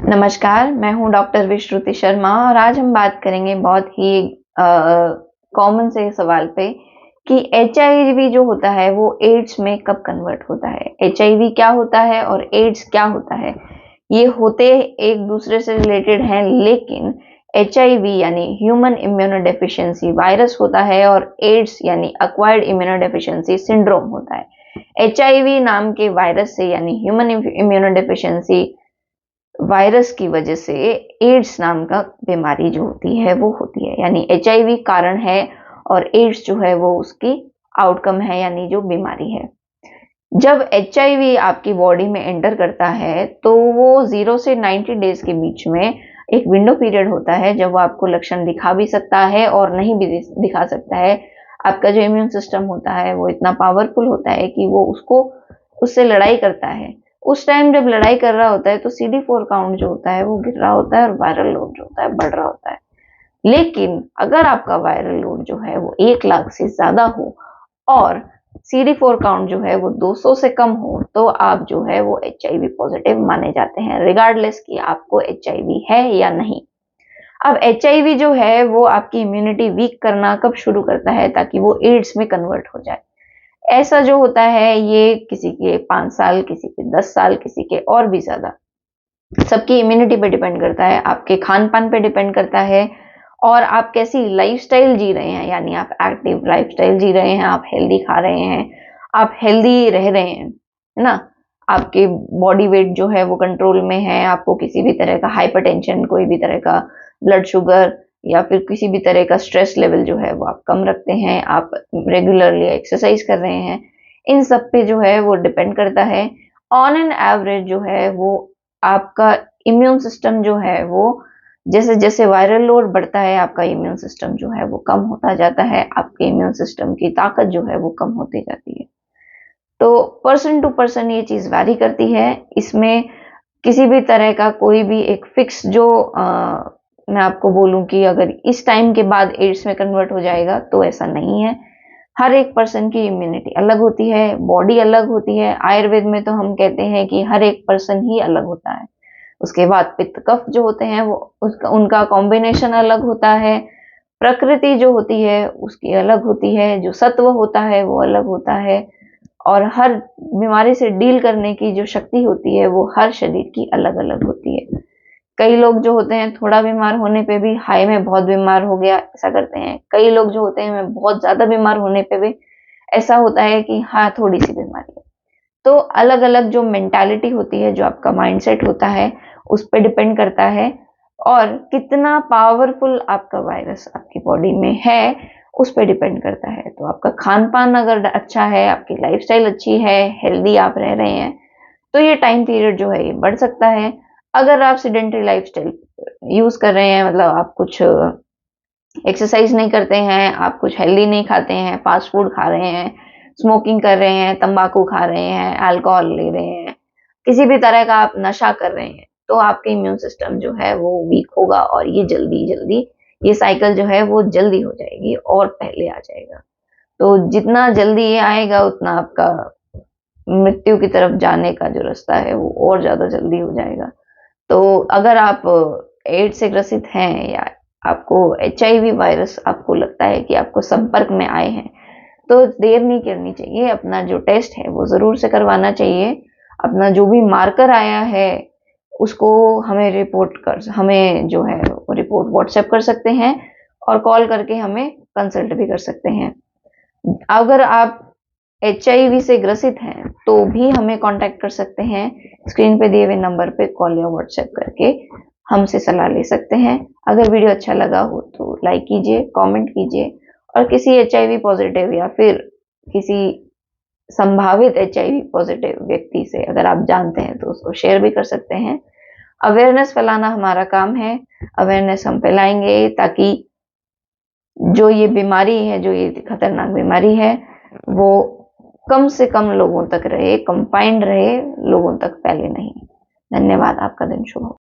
नमस्कार, मैं हूँ डॉक्टर विश्रुति शर्मा और आज हम बात करेंगे बहुत ही कॉमन से सवाल पे कि एचआईवी जो होता है वो एड्स में कब कन्वर्ट होता है। एचआईवी क्या होता है और एड्स क्या होता है, ये होते एक दूसरे से रिलेटेड हैं, लेकिन एचआईवी यानी ह्यूमन इम्यूनोडेफिशिएंसी वायरस होता है और एड्स यानी एक्वायर्ड इम्यूनोडेफिशिएंसी सिंड्रोम होता है। एचआईवी नाम के वायरस से यानी ह्यूमन इम्यूनोडेफिशिएंसी वायरस की वजह से एड्स नाम का बीमारी जो होती है वो होती है, यानी एचआईवी कारण है और एड्स जो है वो उसकी आउटकम है, यानी जो बीमारी है। जब एचआईवी आपकी बॉडी में एंटर करता है तो वो 0 से 90 डेज के बीच में एक विंडो पीरियड होता है जब वो आपको लक्षण दिखा भी सकता है और नहीं भी दिखा सकता है। आपका जो इम्यून सिस्टम होता है वो इतना पावरफुल होता है कि वो उससे लड़ाई करता है। उस टाइम जब लड़ाई कर रहा होता है तो CD4 काउंट जो होता है वो गिर रहा होता है और वायरल लोड जो होता है बढ़ रहा होता है। लेकिन अगर आपका वायरल लोड जो है वो 1 लाख से ज्यादा हो और CD4 काउंट जो है वो 200 से कम हो तो आप जो है वो एचआईवी पॉजिटिव माने जाते हैं, रिगार्डलेस कि आपको एचआईवी है या नहीं। अब एचआईवी जो है वो आपकी इम्यूनिटी वीक करना कब शुरू करता है ताकि वो एड्स में कन्वर्ट हो जाए। ऐसा जो होता है ये किसी के 5 साल, किसी के 10 साल, किसी के और भी ज्यादा, सबकी इम्यूनिटी पे डिपेंड करता है, आपके खान पान पे डिपेंड करता है और आप कैसी लाइफस्टाइल जी रहे हैं, यानी आप एक्टिव लाइफस्टाइल जी रहे हैं, आप हेल्दी खा रहे हैं, आप हेल्दी रह रहे हैं, है ना। आपके बॉडी वेट जो है वो कंट्रोल में है, आपको किसी भी तरह का हाइपरटेंशन, कोई भी तरह का ब्लड शुगर या फिर किसी भी तरह का स्ट्रेस लेवल जो है वो आप कम रखते हैं, आप रेगुलरली एक्सरसाइज कर रहे हैं, इन सब पे जो है वो डिपेंड करता है। ऑन एन एवरेज जो है वो आपका इम्यून सिस्टम जो है वो जैसे जैसे वायरल लोड बढ़ता है आपका इम्यून सिस्टम जो है वो कम होता जाता है, आपके इम्यून सिस्टम की ताकत जो है वो कम होती जाती है। तो पर्सन टू पर्सन ये चीज वैरी करती है। इसमें किसी भी तरह का कोई भी एक फिक्स जो मैं आपको बोलूं कि अगर इस टाइम के बाद एड्स में कन्वर्ट हो जाएगा तो ऐसा नहीं है। हर एक पर्सन की इम्यूनिटी अलग होती है, बॉडी अलग होती है। आयुर्वेद में तो हम कहते हैं कि हर एक पर्सन ही अलग होता है। उसके बाद पित्त कफ जो होते हैं वो उनका कॉम्बिनेशन अलग होता है। प्रकृति जो होती है उसकी अलग होती है, जो सत्व होता है वो अलग होता है और हर बीमारी से डील करने की जो शक्ति होती है वो हर शरीर की अलग अलग होती है। कई लोग जो होते हैं थोड़ा बीमार होने पे भी हाय मैं बहुत बीमार हो गया ऐसा करते हैं, कई लोग जो होते हैं मैं बहुत ज्यादा बीमार होने पे भी ऐसा होता है कि हाँ थोड़ी सी बीमारी है। तो अलग अलग जो मेंटालिटी होती है, जो आपका माइंडसेट होता है उस पर डिपेंड करता है और कितना पावरफुल आपका वायरस आपकी बॉडी में है उस पर डिपेंड करता है। तो आपका खान पान अगर अच्छा है, आपकी लाइफस्टाइल अच्छी है, हेल्दी आप रह रहे हैं तो ये टाइम पीरियड जो है ये बढ़ सकता है। अगर आप सीडेंटरी लाइफस्टाइल यूज कर रहे हैं, मतलब आप कुछ एक्सरसाइज नहीं करते हैं, आप कुछ हेल्दी नहीं खाते हैं, फास्ट फूड खा रहे हैं, स्मोकिंग कर रहे हैं, तंबाकू खा रहे हैं, अल्कोहल ले रहे हैं, किसी भी तरह का आप नशा कर रहे हैं तो आपके इम्यून सिस्टम जो है वो वीक होगा और ये जल्दी जल्दी ये साइकिल जो है वो जल्दी हो जाएगी और पहले आ जाएगा। तो जितना जल्दी ये आएगा उतना आपका मृत्यु की तरफ जाने का जो रास्ता है वो और ज्यादा जल्दी हो जाएगा। तो अगर आप एड्स से ग्रसित हैं या आपको एचआईवी वायरस आपको लगता है कि आपको संपर्क में आए हैं तो देर नहीं करनी चाहिए, अपना जो टेस्ट है वो जरूर से करवाना चाहिए। अपना जो भी मार्कर आया है उसको हमें जो है वो रिपोर्ट व्हाट्सएप कर सकते हैं और कॉल करके हमें कंसल्ट भी कर सकते हैं। अगर आप एचआईवी से ग्रसित हैं तो भी हमें कांटेक्ट कर सकते हैं, स्क्रीन पे दिए हुए नंबर पे कॉल या व्हाट्सएप करके हमसे सलाह ले सकते हैं। अगर वीडियो अच्छा लगा हो तो लाइक कीजिए, कमेंट कीजिए और किसी एचआईवी पॉजिटिव या फिर किसी संभावित एचआईवी पॉजिटिव व्यक्ति से अगर आप जानते हैं तो उसको शेयर भी कर सकते हैं। अवेयरनेस फैलाना हमारा काम है, अवेयरनेस हम फैलाएंगे ताकि जो ये बीमारी है, जो ये खतरनाक बीमारी है वो कम से कम लोगों तक रहे, कंफाइंड रहे, लोगों तक फैले नहीं। धन्यवाद, आपका दिन शुभ हो।